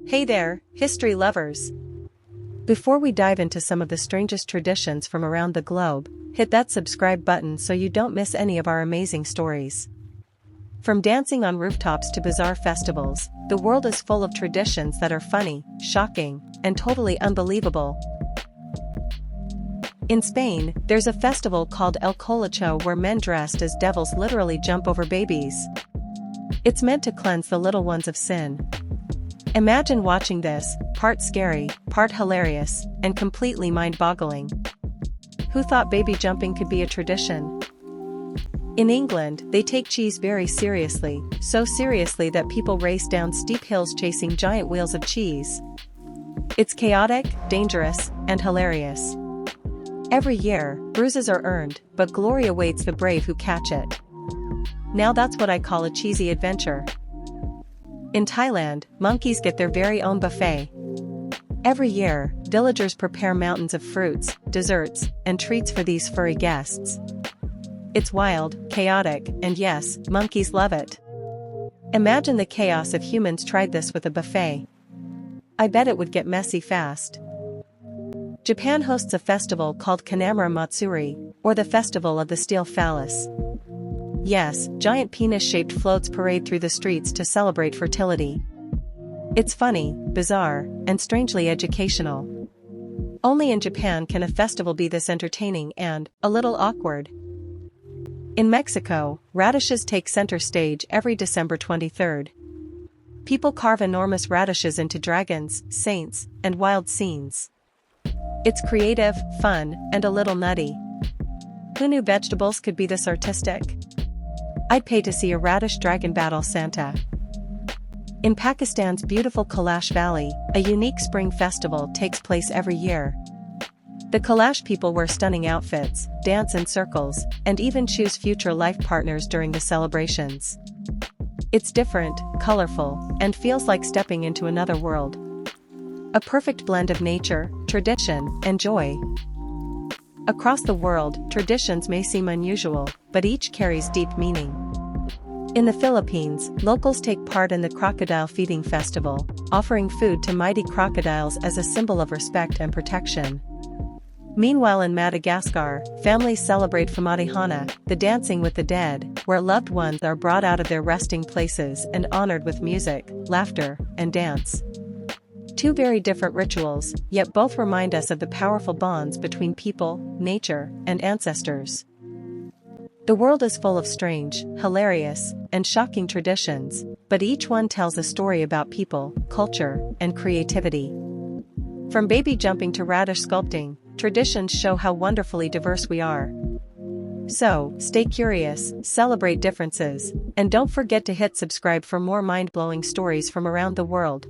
Hey there, history lovers! Before we dive into some of the strangest traditions from around the globe, hit that subscribe button so you don't miss any of our amazing stories. From dancing on rooftops to bizarre festivals, the world is full of traditions that are funny, shocking, and totally unbelievable. In Spain, there's a festival called El Colacho where men dressed as devils literally jump over babies. It's meant to cleanse the little ones of sin. Imagine watching this, part scary, part hilarious, and completely mind-boggling. Who thought baby jumping could be a tradition? In England, they take cheese very seriously, so seriously that people race down steep hills chasing giant wheels of cheese. It's chaotic, dangerous, and hilarious. Every year, bruises are earned, but glory awaits the brave who catch it. Now that's what I call a cheesy adventure. In Thailand, monkeys get their very own buffet. Every year, villagers prepare mountains of fruits, desserts, and treats for these furry guests. It's wild, chaotic, and yes, monkeys love it. Imagine the chaos if humans tried this with a buffet. I bet it would get messy fast. Japan hosts a festival called Kanamara Matsuri, or the Festival of the Steel Phallus. Yes, giant penis-shaped floats parade through the streets to celebrate fertility. It's funny, bizarre, and strangely educational. Only in Japan can a festival be this entertaining and a little awkward. In Mexico, radishes take center stage every December 23rd. People carve enormous radishes into dragons, saints, and wild scenes. It's creative, fun, and a little nutty. Who knew vegetables could be this artistic? I'd pay to see a radish dragon battle Santa. In Pakistan's beautiful Colacho Valley, a unique spring festival takes place every year. The Colacho people wear stunning outfits, dance in circles, and even choose future life partners during the celebrations. It's different, colorful, and feels like stepping into another world. A perfect blend of nature, tradition, and joy. Across the world, traditions may seem unusual, but each carries deep meaning. In the Philippines, locals take part in the Crocodile feeding festival, offering food to mighty crocodiles as a symbol of respect and protection. Meanwhile in Madagascar, families celebrate Famadihana, the dancing with the dead, where loved ones are brought out of their resting places and honored with music, laughter, and dance. Two very different rituals, yet both remind us of the powerful bonds between people, nature, and ancestors. The world is full of strange, hilarious, and shocking traditions, but each one tells a story about people, culture, and creativity. From baby jumping to radish sculpting, traditions show how wonderfully diverse we are. So, stay curious, celebrate differences, and don't forget to hit subscribe for more mind-blowing stories from around the world.